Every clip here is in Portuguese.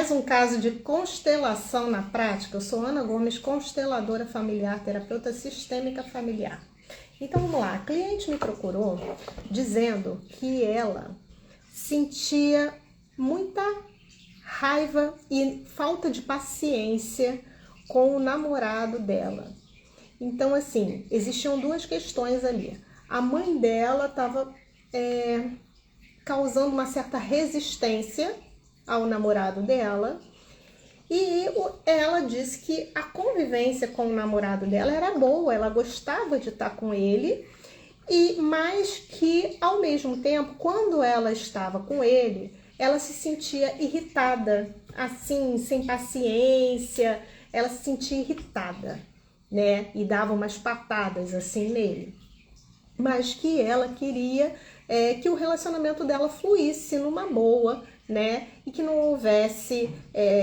Mais um caso de constelação na prática. Eu sou Ana Gomes, consteladora familiar, terapeuta sistêmica familiar. Então vamos lá, a cliente me procurou dizendo que ela sentia muita raiva e falta de paciência com o namorado dela. Então assim, existiam duas questões ali. A mãe dela estava causando uma certa resistência ao namorado dela, e ela disse que a convivência com o namorado dela era boa, ela gostava de estar com ele, mas que ao mesmo tempo, quando ela estava com ele, ela se sentia irritada, assim, sem paciência, ela se sentia irritada, né? E dava umas patadas assim nele. Mas que ela queria que o relacionamento dela fluísse numa boa, né? E que não houvesse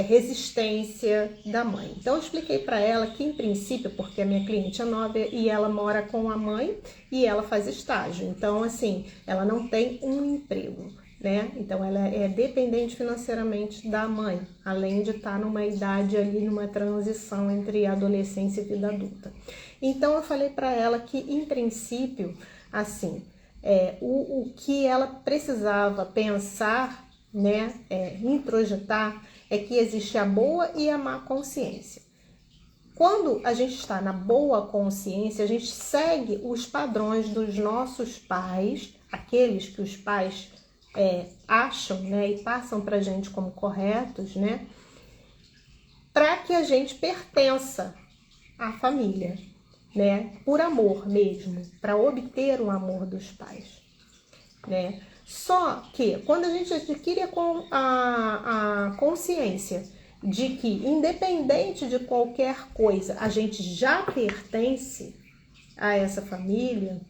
resistência da mãe. Então eu expliquei para ela que, em princípio, porque a minha cliente é nova e ela mora com a mãe e ela faz estágio, então assim, ela não tem um emprego, né? Então ela é dependente financeiramente da mãe, além de estar numa idade ali, numa transição entre adolescência e vida adulta. Então eu falei para ela que, em princípio, assim, o que ela precisava pensar, né, introjetar, é que existe a boa e a má consciência. Quando a gente está na boa consciência, a gente segue os padrões dos nossos pais, aqueles que os pais acham, né, e passam para a gente como corretos, né, para que a gente pertença à família, né, por amor mesmo, para obter o amor dos pais, né. Só que quando a gente adquire a consciência de que, independente de qualquer coisa, a gente já pertence a essa família,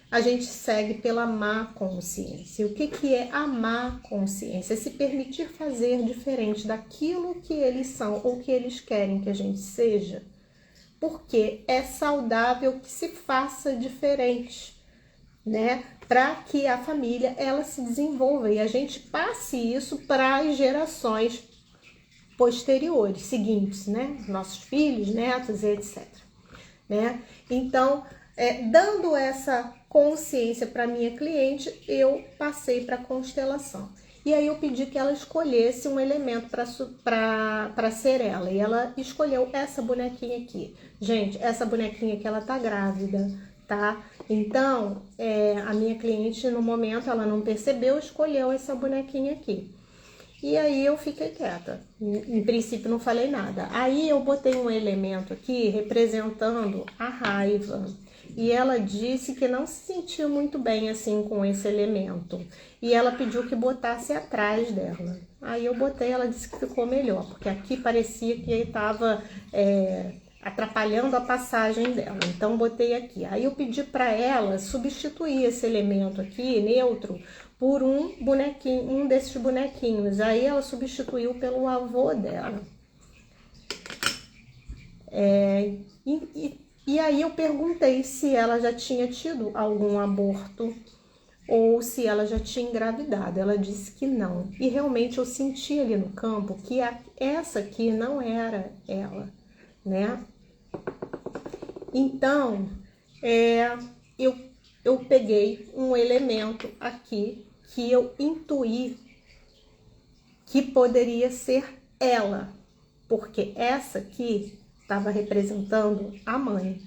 a gente segue pela má consciência. O que é a má consciência? É se permitir fazer diferente daquilo que eles são ou que eles querem que a gente seja, porque é saudável que se faça diferente, né? Para que a família ela se desenvolva e a gente passe isso para as gerações posteriores, seguintes, né? Nossos filhos, netos, etc. Né? Então, dando essa consciência para minha cliente, eu passei para a constelação. E aí eu pedi que ela escolhesse um elemento para ser ela. E ela escolheu essa bonequinha aqui. Gente, essa bonequinha aqui, ela tá grávida, tá? Então, a minha cliente, no momento, ela não percebeu, escolheu essa bonequinha aqui. E aí eu fiquei quieta. Em princípio, não falei nada. Aí eu botei um elemento aqui representando a raiva. E ela disse que não se sentiu muito bem assim com esse elemento. E ela pediu que botasse atrás dela. Aí eu botei, ela disse que ficou melhor, porque aqui parecia que estava atrapalhando a passagem dela. Então botei aqui. Aí eu pedi para ela substituir esse elemento aqui, neutro, por um bonequinho, um desses bonequinhos. Aí ela substituiu pelo avô dela. E aí eu perguntei se ela já tinha tido algum aborto ou se ela já tinha engravidado. Ela disse que não. E realmente eu senti ali no campo que essa aqui não era ela, né? Então, eu peguei um elemento aqui que eu intuí que poderia ser ela, porque essa aqui estava representando a mãe.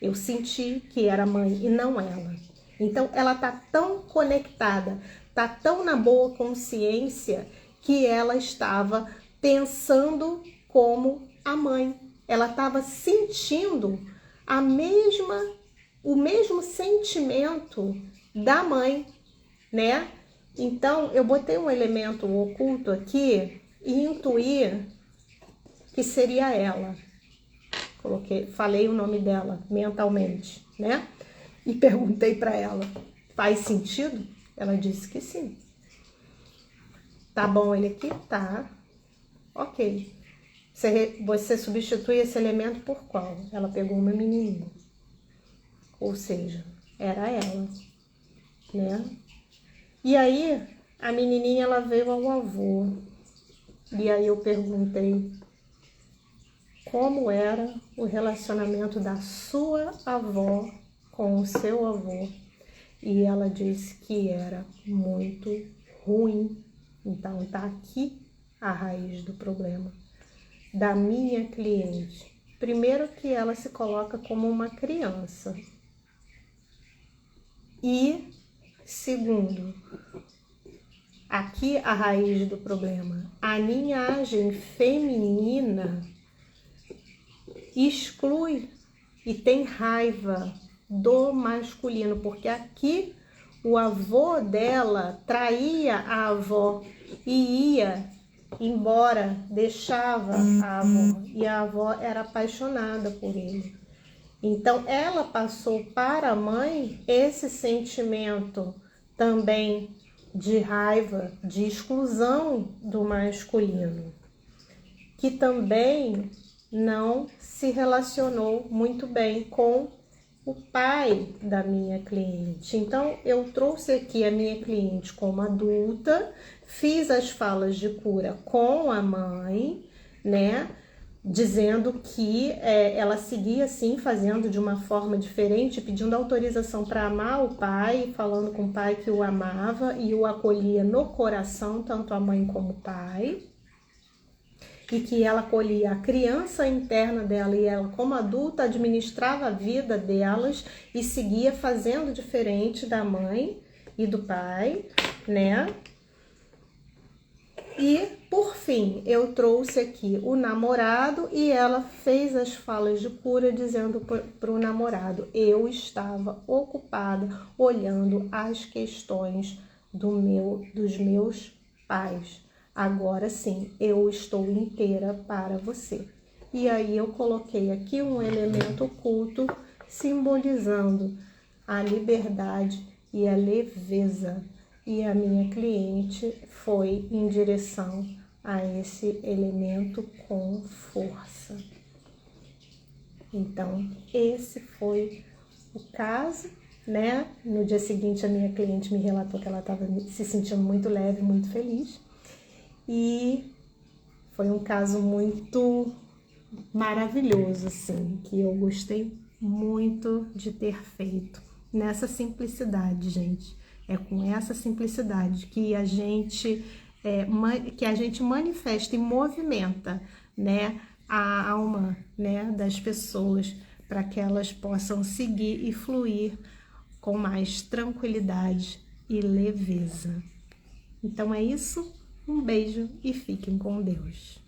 Eu senti que era a mãe e não ela. Então, ela tá tão conectada, tá tão na boa consciência que ela estava pensando como a mãe. Ela estava sentindo o mesmo sentimento da mãe, né? Então, eu botei um elemento oculto aqui e intuí que seria ela. Falei o nome dela mentalmente, né? E perguntei para ela, faz sentido? Ela disse que sim. Tá bom ele aqui? Tá. Ok. Você substitui esse elemento por qual? Ela pegou uma menininha. Ou seja, era ela, né? E aí, a menininha, ela veio ao avô. E aí eu perguntei como era o relacionamento da sua avó com o seu avô. E ela disse que era muito ruim. Então tá aqui a raiz do problema da minha cliente. Primeiro que ela se coloca como uma criança. E segundo, aqui a raiz do problema, a linhagem feminina exclui e tem raiva do masculino, porque aqui o avô dela traía a avó e ia embora, deixava a avó, e a avó era apaixonada por ele. Então ela passou para a mãe esse sentimento também de raiva, de exclusão do masculino, que também não se relacionou muito bem com o pai da minha cliente. Então, eu trouxe aqui a minha cliente como adulta, fiz as falas de cura com a mãe, né? Dizendo que ela seguia assim, fazendo de uma forma diferente, pedindo autorização para amar o pai, falando com o pai que o amava e o acolhia no coração, tanto a mãe como o pai. E que ela acolhia a criança interna dela e ela, como adulta, administrava a vida delas e seguia fazendo diferente da mãe e do pai, né? E, por fim, eu trouxe aqui o namorado e ela fez as falas de cura dizendo para o namorado: eu estava ocupada olhando as questões dos meus pais. Agora sim, eu estou inteira para você. E aí eu coloquei aqui um elemento oculto simbolizando a liberdade e a leveza. E a minha cliente foi em direção a esse elemento com força. Então, esse foi o caso, né? No dia seguinte, a minha cliente me relatou que ela estava se sentindo muito leve, muito feliz. E foi um caso muito maravilhoso, assim, que eu gostei muito de ter feito. Nessa simplicidade, gente. É com essa simplicidade que a gente manifesta e movimenta, né, a alma, né, das pessoas para que elas possam seguir e fluir com mais tranquilidade e leveza. Então é isso. Um beijo e fiquem com Deus.